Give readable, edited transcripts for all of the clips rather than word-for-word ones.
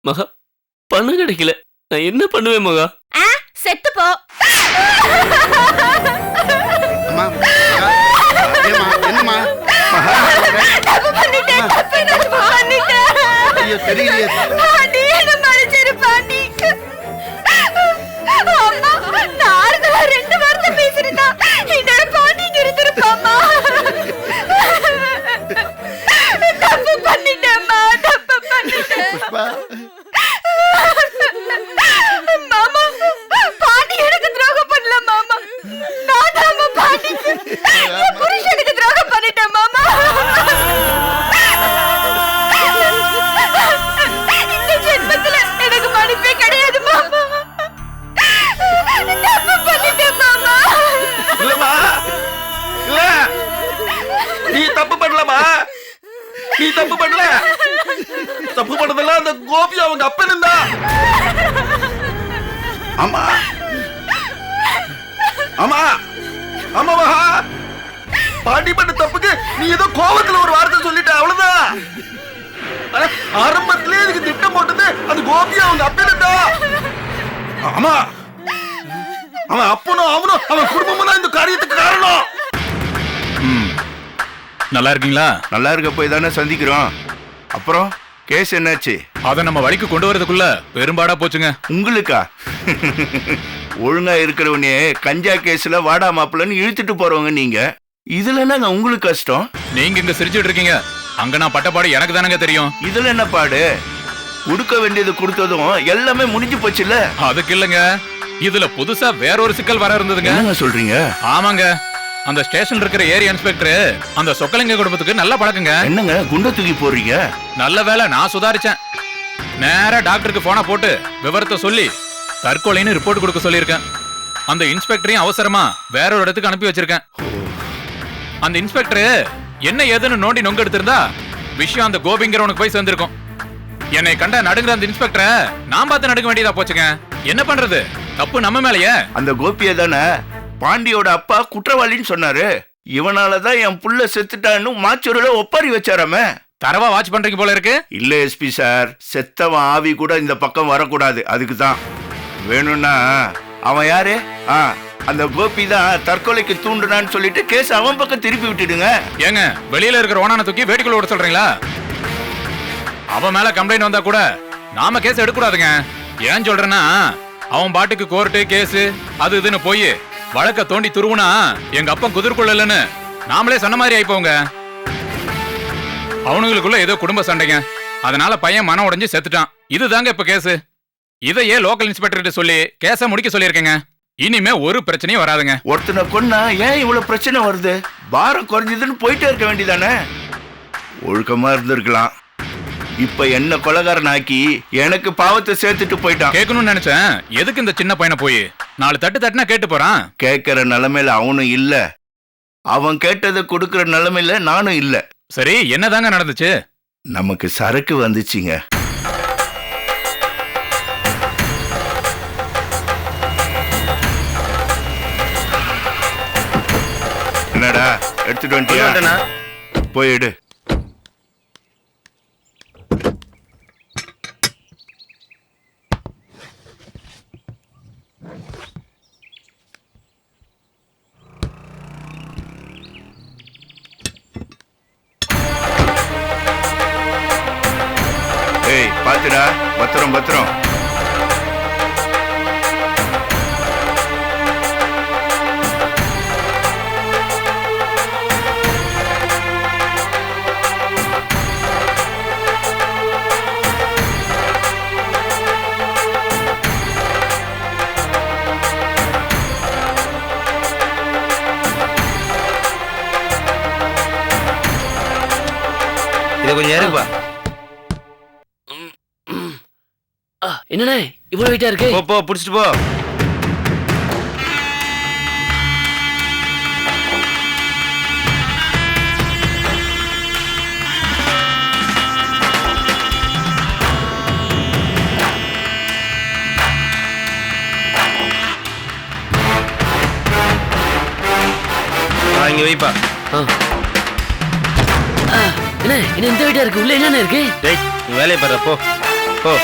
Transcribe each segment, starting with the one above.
மகா பணம் கிடைக்கல, நான் என்ன பண்ணுவேன் மகா? செத்து போ. என்னம்மா? தெரியலையே. நீ தப்பு பண்ணல. தப்பு பண்ணதெல்லாம் அந்த கோபி அவங்க அப்பன் தான். ஆமா ஆமா ஆமா மகா, பாண்டி பண்ண தப்புக்கு நீ ஏதோ கோபத்துல ஒரு வார்த்தை சொல்லிட்ட, அவ்வளவுதான். ஆரம்பத்திலே இதுக்கு திட்டம் போட்டது அது கோபி அவங்க அப்பன் தான். ஆமா அவன் அப்பனும் அவனும் அவன் குடும்பமும் தான் இந்த காரியத்துக்கு காரணம். நல்லா இருக்கீங்களா? நல்லா இருக்க போய் தானே சந்திக்கிறோம். அப்புறம் கேஸ் என்னாச்சு? அத நம்ம வழிக்கு கொண்டு வரதுக்குள்ள பெரும்பாடா போச்சுங்க. உங்களுக்கா? ஒழுங்கா இருக்கிறவனே கஞ்சா கேஸ்ல வாடா மாப்பிள்ளன்னு இழுத்துட்டு போறவங்க நீங்க. இதுல என்னங்க உங்களுக்கு கஷ்டம்? நீங்க இங்க சிரிச்சுட்டு இருக்கீங்க, அங்க நான் பட்டப்பாடு எனக்கு தானங்க தெரியும். இதுல என்ன பாடு? கொடுக்க வேண்டியது கொடுத்ததும் எல்லாமே முடிஞ்சு போச்சுல்ல. அதுக்கு இல்லங்க, இதுல புதுசா வேற ஒரு சிக்கல் வர இருந்ததுங்க. என்னங்க சொல்றீங்க? ஆமாங்க, அந்த ஸ்டேஷன்ல இருக்கிற ஏரியா இன்ஸ்பெக்டர் அந்த சொக்கலிங்க குடும்பத்துக்கு நல்ல பழக்கங்க. என்னங்க குண்ட தூக்கி போடுறீங்க? நல்ல வேலை நான் சுதாரிச்சேன். நேரா டாக்டருக்கு போன போட்டு விவரத்தை சொல்லி தற்கொலைன்னு ரிப்போர்ட் கொடுக்க சொல்லியிருக்கேன். அந்த இன்ஸ்பெக்டரையும் அவசரமா வேற ஒரு இடத்துக்கு அனுப்பி வச்சிருக்கேன். அந்த இன்ஸ்பெக்டர் என்ன ஏதுன்னு நோண்டி நொங்க எடுத்திருந்தா விஷயம் அந்த கோபிங்கிறவனுக்கு போய் சேர்ந்திருக்கும். என்னை கண்ட நடுங்கிற அந்த இன்ஸ்பெக்டரை நான் பார்த்து நடுங்க வேண்டியதா போச்சுங்க. என்ன பண்றது, தப்பு நம்ம மேலயே. அந்த கோபியை தானே பாண்டியோட அப்பா குற்றவாளின்னு சொன்னாரு. இவனாலதான் என் புள்ள செத்துட்டான்னு மாச்சூரில ஒப்பாரி வச்சாராமே. தரவா வாட்ச் பண்றீங்க போல இருக்கு. இல்ல எஸ்பி சார், செத்தவன் ஆவி கூட இந்த பக்கம் வரக்கூடாது. அதுக்கு தான் வேணும்னா அவன் யாரு? அந்த கோபி தான் தற்கொலைக்கு தூண்டுனான்னு சொல்லிட்டு கேஸ் அவன் பக்கம் திருப்பி விட்டுடுங்க. ஏங்க வெளியில இருக்கிற ஓனான தூக்கி வேடிக்கைக்குள்ள விட சொல்றீங்களா? அவன் மேல கம்ப்ளைண்ட் வந்தா கூட நாம கேஸ் எடுக்கக்கூடாதுங்க. ஏன் சொல்றேன்னா அவன் பாட்டுக்கு கோர்ட்டு கேஸ் அது இதுன்னு போய் வழக்க தோண்டி துருவுனா எங்க அப்பா குதிர்கொள்ளலன்னு நாமளே சொன்ன மாதிரி ஆயிப்போங்க. அவனுங்களுக்குள்ள ஏதோ குடும்ப சண்டைங்க, அதனால பையன் மனம் உடைஞ்சு செத்துட்டான். இதுதாங்க இப்ப கேஸ். இதையே லோக்கல் இன்ஸ்பெக்டர் கிட்ட சொல்லி கேஸ முடிக்க சொல்லியிருக்கேங்க. இனிமே ஒரு பிரச்சனையும் வராதுங்க. ஒருத்தனை கொன்னா ஏன் இவ்வளவு பிரச்சனை வருது? பாரம் குறைஞ்சதுன்னு போயிட்டே இருக்க வேண்டியதானே? ஒழுக்கமா இருந்திருக்கலாம். இப்ப என்ன கொலகாரன் ஆக்கி எனக்கு பாவத்தை சேர்த்துட்டு போயிட்டான். கேட்கணும்னு நினைச்சேன், எதுக்கு இந்த சின்ன பையனை போய் 4 தட்டு தட்டுனா கேட்டு போறான்? கேட்கிற நிலைமையில அவனும் இல்ல, அவன் கேட்டதை கொடுக்கற நிலைமையில நானும் இல்ல. சரி, என்னதாங்க நடந்துச்சு? நமக்கு சரக்கு வந்துச்சுங்க. என்னடா எடுத்துட்டு வந்துட்டியா? போய் எடு. ஏய் பாத்துடா, பத்திரம் பத்திரம். இதை கொஞ்சம் ஏறுப்பா. என்னண்ணே இவ்வளவு வெயிட்டா இருக்கு? போ புடிச்சிட்டு போ. இங்க வைப்பா. என்ன இந்த வெயிட்டா இருக்கு? உள்ள என்னென்ன இருக்கு? டேய் வேலையை பாரு. போ போ.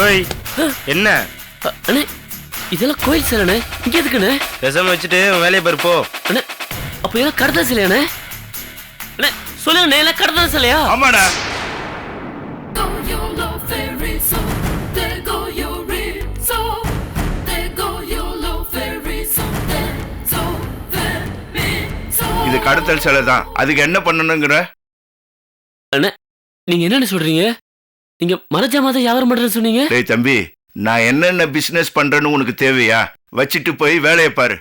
ஓய் என்ன அண்ணே இதெல்லாம் கோயில் சிலைண்ணே, இங்க எதுக்குண்ணே? பேசாம வச்சுட்டு உன் வேலையை பாரு போ. அண்ணே அப்ப இதெல்லாம் கடத்தல் சிலையாண்ணே? அண்ணே சொல்லுங்கண்ணே, எல்லாம் கடத்தல் சிலையா? ஆமாடா. இது கடத்தல் சிலை தான். அதுக்கு என்ன பண்ணணுங்கிற? அண்ணே நீங்க என்னன்னு சொல்றீங்க? நீங்க மரஜாமாத வியாபாரம் பண்றேன்னு சொன்னீங்க. டேய் தம்பி, நான் என்னென்ன பிசினஸ் பண்றேன்னு உனக்கு தேவையா? வச்சுட்டு போய் வேலையை பாரு.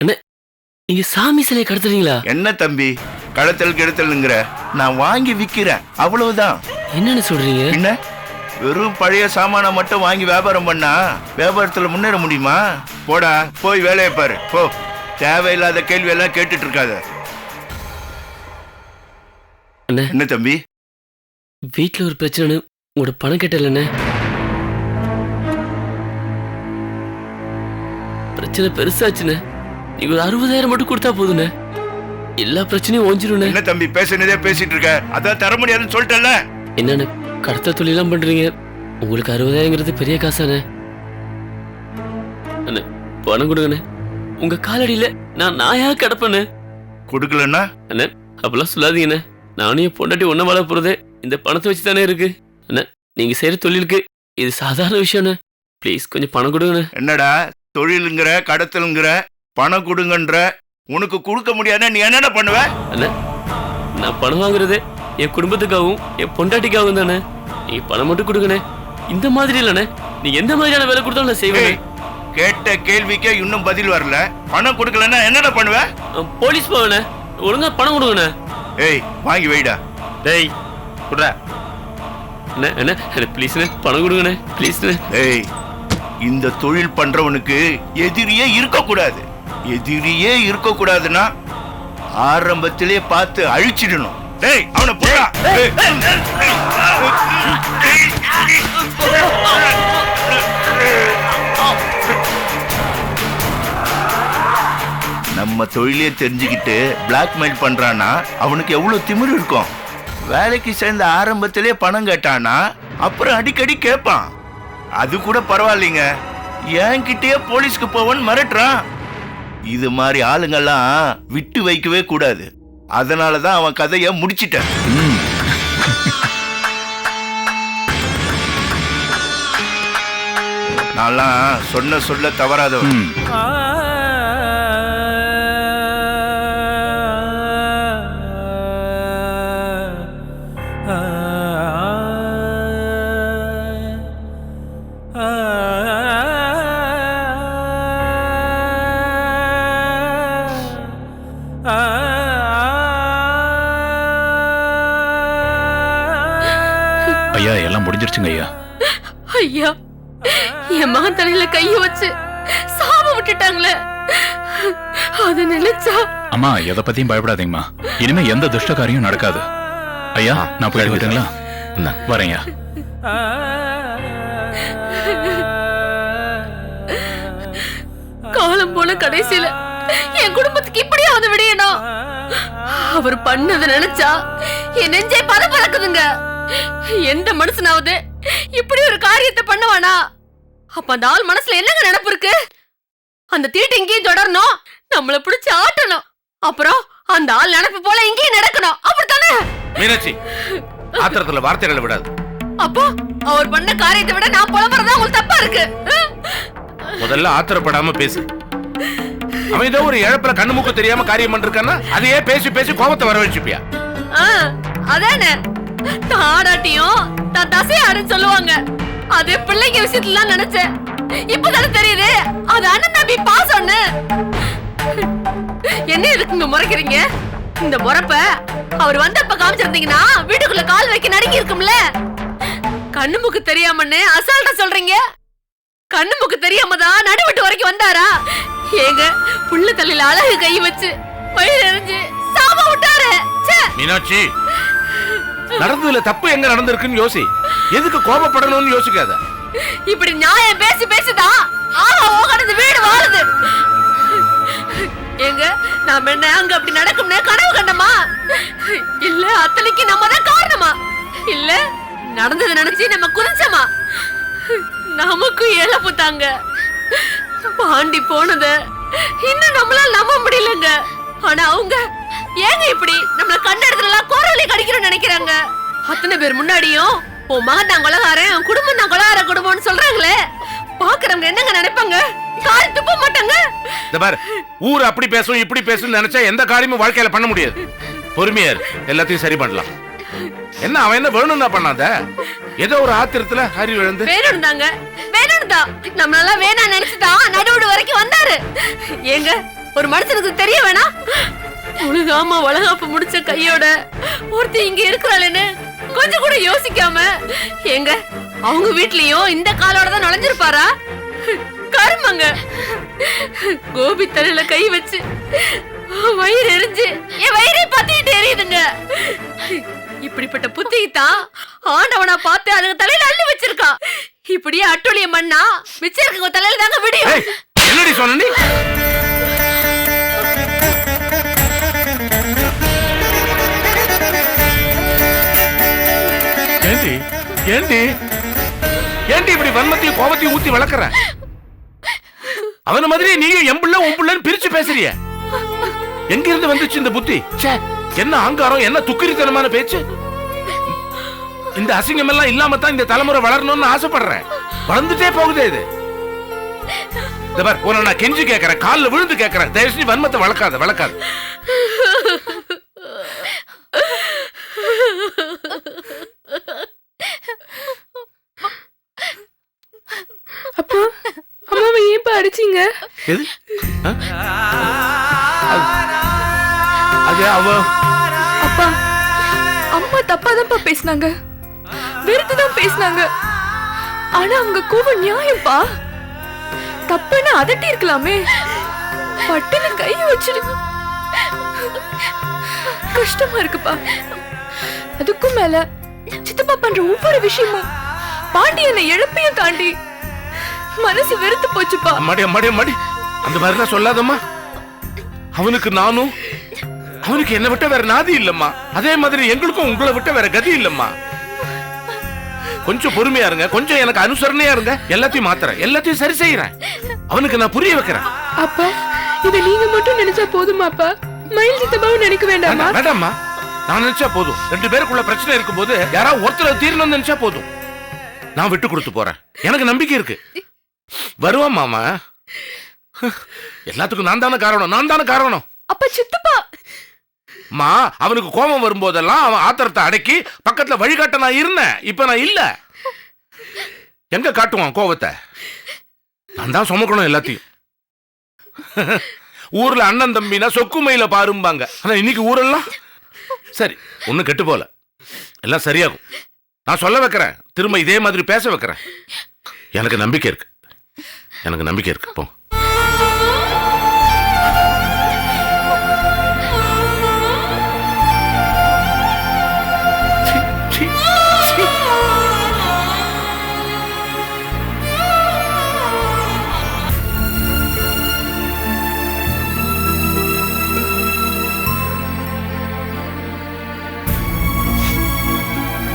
அண்ணே நீங்க சாமி சிலையை கடத்துறீங்களா? என்ன தம்பி கடத்தல் கிடத்தல்ங்கிற? நான் வாங்கி விக்கிறேன், அவ்வளவுதான். என்னன்னு சொல்றீங்க? என்ன வெறும் பழைய சாமானை மட்டும் வாங்கி வியாபாரம் பண்ணா வியாபாரத்துல முன்னேற முடியுமா? போடா, போய் வேலையை பாரு போ. தேவையில்லாத கேள்வி எல்லாம் கேட்டுட்டு இருக்காத. அண்ணே என்ன தம்பி? வீட்டுல ஒரு பிரச்சனை, உங்களோட பணம் கேட்டலண்ணே. பிரச்சனை பெருசாச்சுண்ணே. நீங்க ஒரு 60,000 மட்டும் கொடுத்தா போதுண்ணே, எல்லா பிரச்சனையும் ஓஞ்சிருண்ணே. என்ன தம்பி பேசுனதே பேசிட்டு இருக்க? அதான் தர முடியாதுன்னு சொல்லிட்டல. என்னண்ணே கடத்த தொழிலாம் பண்றீங்க, உங்களுக்கு 60,000ங்கிறது பெரிய காசாண்ணே. அண்ணே பணம் கொடுங்கண்ணே, உங்க காலடியில நான் நாயா கிடப்பேண்ணே. கொடுக்கலன்னா? அண்ணே அப்பெல்லாம் சொல்லாதீங்கண்ணே, நானும் என் பொண்டாட்டி ஒன்ன வாழ போறதே இந்த பணத்தை வச்சு தானே இருக்கு. அண்ணே நீங்க செய்யற தொழிலுக்கு இது சாதாரண விஷயம்ண்ணே, ப்ளீஸ் கொஞ்சம் பணம் கொடுங்கண்ணே. என்னடா தொழிலுங்கிற கடத்தலுங்கிற பணம் கொடுங்கன்ற? உனக்கு கொடுக்க முடியாதுன்னா நீ என்னென்ன பண்ணுவ? அண்ணே நான் பணம் வாங்குறது என் குடும்பத்துக்காகவும் என் பொண்டாட்டிக்காகவும் தானே. நீங்க பணம் மட்டும் கொடுங்கண்ணே. இந்த மாதிரி இல்லண்ணே, நீ எந்த மாதிரியான வேலை கொடுத்தாலும் நான் செய்வேன். கேட்ட கேள்விக்கே இன்னும் பதில் வரல. பணம் கொடுக்கலன்னா என்னென்ன பண்ணுவ? போலீஸ் போவேண்ணே, ஒழுங்கா பணம் கொடுங்கண்ணே. ஏய் வாங்கி வைடா. டேய் குட்ரா. அண்ணே அண்ணே ப்ளீஸ்ண்ணே பணம் கொடுங்கண்ணே, ப்ளீஸ்ண்ணே. ஏய் இந்த தொழில் பண்றவனுக்கு எதிரியே இருக்கக்கூடாது. எதிரியே இருக்கக்கூடாதுன்னா ஆரம்பத்திலே பார்த்து அழிச்சிடணும். டேய் அவனை போடா. நம்ம தொழிலே தெரிஞ்சுக்கிட்டு பிளாக்மெயில் பண்றானா அவனுக்கு எவ்வளவு திமிரு இருக்கும்? வேலைக்கு சேர்ந்த ஆரம்பத்திலே பணம் கேட்டானா அப்புறம் அடிக்கடி கேட்பான். அது கூட பரவாயில்லைங்க, என்கிட்டயே போலீஸ்க்கு போவன்னு மிரட்டுறான். இது மாதிரி ஆளுங்கெல்லாம் விட்டு வைக்கவே கூடாது. அதனாலதான் அவன் கதைய முடிச்சிட்டேன். நான்லாம் சொல்ல தவறாதவன். ஐயா எல்லாம் முடிஞ்சிருச்சுங்க ஐயா. ஐயா என் மகன் தலையில கைய வச்சு சாப விட்டுட்டாங்களே, அது நினைச்சா. அம்மா எதை பத்தியும் பயப்படாதீங்கம்மா, இனிமே எந்த துஷ்ட காரியம் நடக்காது. ஐயா நான் போயிட்டு வரீங்களா? வரேன்யா. காலம் போல கடைசியில என் குடும்பத்துக்கு இப்படியாவது விடையணும். அவர் பண்ணதை நினைச்சா என் நெஞ்சே பதப்பறக்குதுங்க. எந்த மனுஷனாவது இப்படி ஒரு காரியத்தை பண்ணுவானா? அப்ப அந்த ஆள் மனசுல என்னங்க நினைப்பு இருக்கு? அந்த தீட்டு இங்கேயும் தொடரணும், நம்மள பிடிச்சு ஆட்டணும், அப்புறம் அந்த ஆள் நினைப்பு போல இங்கேயும் நடக்கணும். அப்படித்தானே மீனாட்சி? ஆத்திரத்துல வார்த்தைகளை விடாது. அப்போ அவர் பண்ண காரியத்தை விட நான் புலம்புறதா உங்களுக்கு தப்பா இருக்கு. முதல்ல ஆத்திரப்படாம பேசு. அவன் ஏதோ ஒரு இழப்புல கண்ணு மூக்க தெரியாம காரியம் பண்ணிருக்கானா அதையே பேசி பேசி கோபத்தை வர வச்சுப்பியா? அதானே தாடாட்டியும் தான் தசையாடுன்னு சொல்லுவாங்க. அது பிள்ளைங்க விஷயத்துல நினைச்சேன், இப்பதானே தெரியுது அது அண்ணன் தம்பி பாசம்னு. என்ன இருக்குங்க முறைக்கிறீங்க? இந்த முறைப்ப அவர் வந்தப்ப காமிச்சிருந்தீங்கன்னா வீட்டுக்குள்ள கால் வைக்க நடுங்கி இருக்கும்ல. கண்ணு மூக்கு தெரியாமன்னு அசால்ட்டா சொல்றீங்க. கண்ணு மூக்கு தெரியாம தான் நடுவிட்டு வரைக்கும் வந்தாரா? ஏங்க புள்ள தலையில அழகு கை வச்சு வயிறு எறிஞ்சு சாப விட்டாரு. மீனாட்சி, நடந்ததுல தப்பு எங்க நடந்திருக்குன்னு யோசி. எதுக்கு கோபப்படணும்னு யோசிக்காத. இப்படி நியாயம் பேசி பேசிதான் ஓகனது வீடு வாழுது. ஏங்க நாம என்ன அங்க அப்படி நடக்கும்னு கனவு கண்டமா? இல்ல அத்தனைக்கு நம்ம தான் காரணமா? இல்ல நடந்தது நினைச்சு நம்ம குறிச்சோமா? நமக்கும் இழப்பு தாங்க. பாண்டி போனத இன்னும் நம்மளால நம்ப முடியலங்க. ஆனா அவங்க ஏங்க இப்படி நம்மள கண்ட இடத்துல கோரலி கடிக்கிறோம்னு நினைக்கிறாங்க? அத்தனை பேர் முன்னாடியும் உன் மகன் தான் கொலகாரன், உன் குடும்பம் தான் கொலகார குடும்பம்னு சொல்றாங்களே, பாக்குறவங்க என்னங்க நினைப்பாங்க? கால் துப்ப மாட்டாங்க. இந்த பாரு, ஊர் அப்படி பேசும் இப்படி பேசும் நினைச்சா எந்த காரியமும் வாழ்க்கையில பண்ண முடியாது. பொறுமையா எல்லாத்தையும் சரி பண்ணலாம். என்ன அவன் என்ன வேணும்னா பண்ணாத, ஏதோ ஒரு ஆத்திரத்துல அறிவு இழந்து வேணும் தாங்க, வேணும் தான். நம்மளால வேணா நினைச்சுதான் நடுவுடு வரைக்கும் வந்தாரு. ஏங்க ஒரு மனுஷனுக்கு தெரிய வேணாம்? உலகாம வளகாப்பு முடிச்ச கையோட ஒருத்தி இங்க இருக்கிறாளேன்னு கொஞ்சம் கூட யோசிக்காம ஏங்க அவங்க வீட்லயும் இந்த காலோட தான் நுழைஞ்சிருப்பாரா? கருமங்க. கோபி தலையில கை வச்சு வயிறு எரிஞ்சு என் வயிறை பத்திட்டு எரியுதுங்க. இப்படிப்பட்ட புத்தியை தான் ஆண்டவனா பார்த்து அதுங்க தலையில அள்ளி வச்சிருக்கா. இப்படியே அட்டொழிய மண்ணா மிச்சம் இருக்க தலையில தாங்க விடியும். என்னடி சொன்ன நீ? ஏண்டி ஏண்டி ஏண்டி இப்படி வன்மத்தையும் கோபத்தையும் ஊத்தி வளர்க்கற? அவன மாதிரி நீயும் எம்புள்ள உம்புள்ளன்னு பிரிச்சு பேசுறிய. எங்க இருந்து வந்துச்சு இந்த புத்தி? என்ன அகங்காரம், என்ன துக்கிரித்தனமான பேச்சு. இந்த அசிங்கம் எல்லாம் இல்லாம தான் இந்த தலைமுறை வளரணும்னு ஆசைப்படுறேன். வளர்ந்துட்டே போகுதே இது. உன்னை நான் கெஞ்சி கேட்கறேன், காலில் விழுந்து கேட்கறேன், தயவு செஞ்சு வன்மத்தை வளர்க்காத வளர்க்காத. அப்பா அம்மாவை ஏன் அடிச்சீங்க? எது? அது அவ அப்பா அம்மா தப்பாதான்ப்பா பேசினாங்க, வெறுத்துதான் பேசினாங்க. ஆனா அவங்க கோவம் நியாயம்ப்பா. தப்புன்னு அதட்டி இருக்கலாமே, பட்டுன்னு கைய வச்சிரு. கஷ்டமா இருக்குப்பா. அதுக்கும் மேல சித்தப்பா பண்ற ஒவ்வொரு விஷயமும் பாண்டியனை இழப்பையும் தாண்டி மனசு வெறுத்து போச்சுப்பா. மடி மடி மடி அந்த மாதிரிலாம் சொல்லாதம்மா. அவனுக்கு நானும், அவனுக்கு என்ன விட்ட வேற நாதி இல்லம்மா. அதே மாதிரி எங்களுக்கும் உங்களை விட்ட வேற கதி இல்லம்மா. கொஞ்சம் பொறுமையா இருங்க, கொஞ்சம் எனக்கு அனுசரணையா இருங்க. எல்லாத்தையும் மாத்துறேன், எல்லாத்தையும் சரி செய்யறேன். அவனுக்கு நான் புரிய வைக்கிறேன். அப்பா இத நீங்க மட்டும் நினைச்சா போதுமாப்பா? மயில் சித்தப்பாவும் நினைக்க வேண்டாமா? வேண்டாம்மா, நான் நினைச்சா போதும். ரெண்டு பேருக்குள்ள பிரச்சனை இருக்கும் போது யாராவது ஒருத்தர் தீரணும்னு நினைச்சா போதும். நான் விட்டு கொடுத்து போறேன், எனக்கு நம்பிக்கை இருக்கு. வருவான் மாமா. எல்லாத்துக்கும் நான் தானே காரணம், நான் தானே காரணம். அப்ப சித்தப்பா மா, அவனுக்கு கோபம் வரும்போதெல்லாம் அவன் ஆத்திரத்தை அடக்கி பக்கத்துல வழிகாட்ட நான் இருந்தேன். இப்ப நான் இல்ல. எங்க காட்டுவான் கோபத்தை? நான் தான் சுமக்கணும் எல்லாத்தையும். ஊர்ல அண்ணன் தம்பினா சொக்குமையில பாரும்பாங்க. ஆனா இன்னைக்கு ஊரெல்லாம் சரி, ஒண்ணு கெட்டு போல, எல்லாம் சரியாகும். நான் சொல்ல வைக்கிறேன், திரும்ப இதே மாதிரி பேச வைக்கிறேன். எனக்கு நம்பிக்கை இருக்கு, எனக்கு நம்பிக்கை இருக்கு. போ.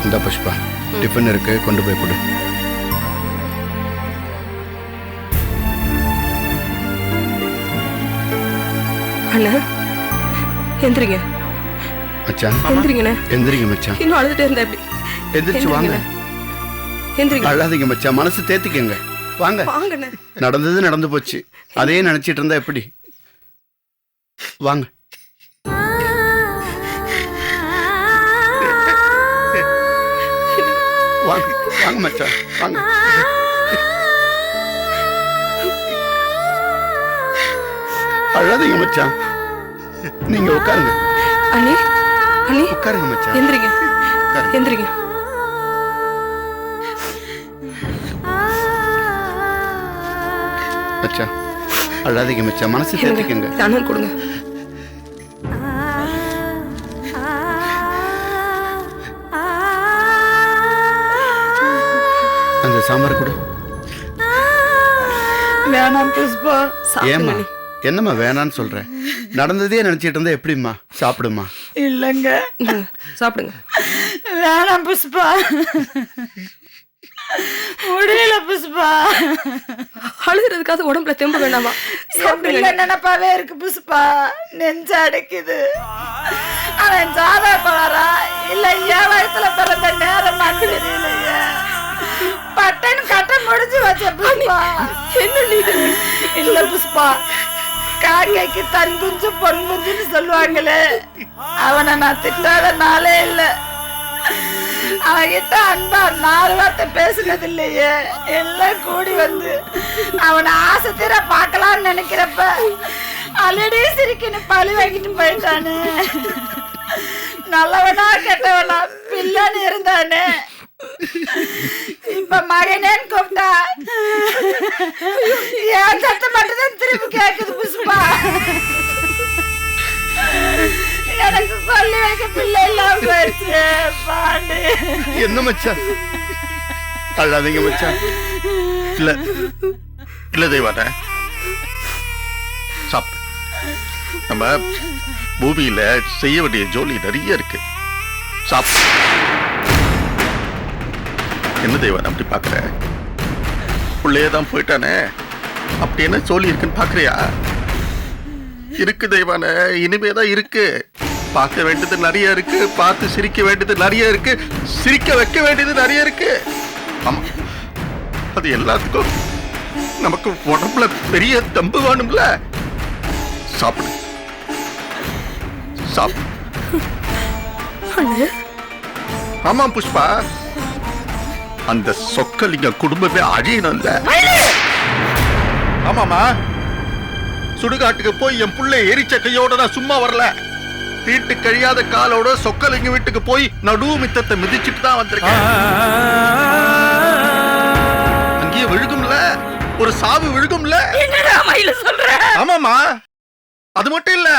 இந்த புஷ்பா, டிஃபன் இருக்கு, கொண்டு போய் கொடு. அண்ணா எந்திரிங்க மச்சான், எந்திரிங்கண்ணே. எந்திரிங்க மச்சான். இன்னும் அழுதுட்டே இருந்தா எப்படி? எந்திரிச்சு வாங்க. எந்திரிங்க. அழாதீங்க மச்சான், மனசு தேத்திக்கங்க. வாங்க. வாங்கண்ணே. நடந்தது நடந்து போச்சு, அதே நினைச்சிட்டு இருந்தா எப்படி? வாங்க. வாங்க வாங்க மச்சான், வாங்க. அழாதீங்க மச்சான், நீங்க உட்காருங்க. அண்ணே அண்ணே உட்காருங்க மச்சான். எந்திரிங்க, எந்திரிங்க. மச்சான் அழாதீங்க மச்சான், மனசு தேத்திக்கங்க. அண்ணன் கொடுங்க. அந்த சாம்பார் கொடு. வேணாம் புஷ்பா. ஏம்மா, என்னம்மா வேணான்னு சொல்றேன்? நடந்ததே நினைச்சிட்டு இருந்தா எப்படிம்மா? சாப்பிடுமா. இல்லங்க, சாப்பிடுங்க. வேணாம் புஷ்பா. முடியல புஷ்பா. அழுகிறதுக்காக உடம்புல தெம்பு வேண்டாமா? எப்படி நினைப்பாவே இருக்கு புஷ்பா. நெஞ்சு அடைக்குது. அவன் ஜாதா கோளாரா இல்ல என் வயசுல பிறந்த நேரமா தெரியலையே. பட்டன் கட்ட முடிஞ்சு வச்ச புஷ்பா. என்ன நீ இல்ல புஷ்பா, காக்கைக்கு தன் குஞ்சு பொன் குஞ்சுன்னு சொல்லுவாங்களே, அவனை நான் திட்டாத நாளே இல்ல. அவன்கிட்ட அன்பா 4 வார்த்தை பேசுனது இல்லையே. எல்லாம் கூடி வந்து அவனை ஆசை தீர பார்க்கலான்னு நினைக்கிறப்ப ஆல்ரெடி சிரிக்கின்னு பழி வாங்கிட்டு போயிட்டானு. நல்லவனா கெட்டவனா பிள்ளைன்னு இருந்தானே. இப்ப மகனேன்னு கூப்பிட்டா என் சத்தம் மட்டும்தான் திருப்பி கேக்குது புஷ்பா. எனக்கு சொல்லி வைக்க பிள்ளை இல்லாம போயிடுச்சு பாண்டி. என்ன மச்சான், அழாதீங்க மச்சான். இல்ல இல்ல தெய்வான சாப்பிடு. நம்ம பூமியில செய்ய வேண்டிய ஜோலி நிறைய இருக்கு. சாப்பிடு. என்ன தெய்வான அப்படி பாக்குற? பிள்ளையதான் போயிட்டானே, அப்படி என்ன ஜோலி இருக்குன்னு பாக்குறியா? இருக்கு தெய்வான, இனிமேதான் இருக்கு. பார்க்க வேண்டியது நிறைய இருக்கு, பார்த்து சிரிக்க வேண்டியது நிறைய இருக்கு, சிரிக்க வைக்க வேண்டியது நிறைய இருக்கு. ஆமா, அது எல்லாத்துக்கும் நமக்கு உடம்புல பெரிய தம்பு வேணும்ல. சாப்பிடு சாப்பிடு. ஆமா புஷ்பா, அந்த சொக்கலிங்க குடும்பமே அழியணும்ல. ஆமாமா, சுடுகாட்டுக்கு போய் என் புள்ளை எரிச்ச கையோட நான் சும்மா வரல. தீட்டு கழியாத காலோட சொக்கலிங்க வீட்டுக்கு போய் நடு மித்தத்தை மிதிச்சிட்டு தான் வந்திருக்கேன். அங்கேயே விழுகும்ல, ஒரு சாவு விழுகும்ல. ஆமாமா, அது மட்டும் இல்ல,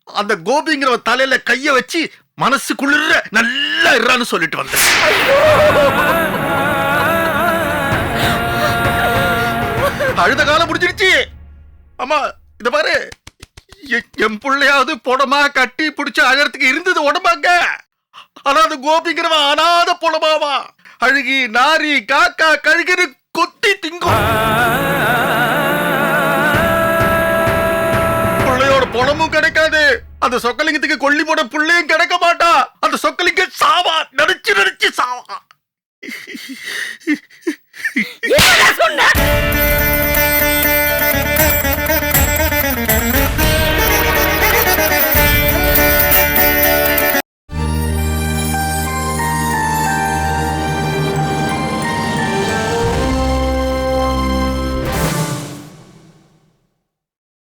அந்த கோபிங்கிற தலையில கைய வச்சு மனசு குளிர நல்லா இருறான்னு சொல்லிட்டு வந்தேன். அழுத காலம் முடிஞ்சிருச்சு. ஆமா, இத பாரு, என் பிள்ளையாவது பொடமா கட்டி பிடிச்ச அழறதுக்கு இருந்தது உடம்பாங்க. ஆனா அது கோபிங்கிறவன் அனாத பொடமாவா அழுகி நாரி காக்கா கழுகின்னு கொத்தி திங்கும். பிள்ளையோட பொணமும் கிடைக்காது, அந்த சொக்கலிங்கத்துக்கு கொல்லி போட பிள்ளையும் கிடைக்க மாட்டா. அந்த சொக்கலிங்க சாவா, நடிச்சு நடிச்சு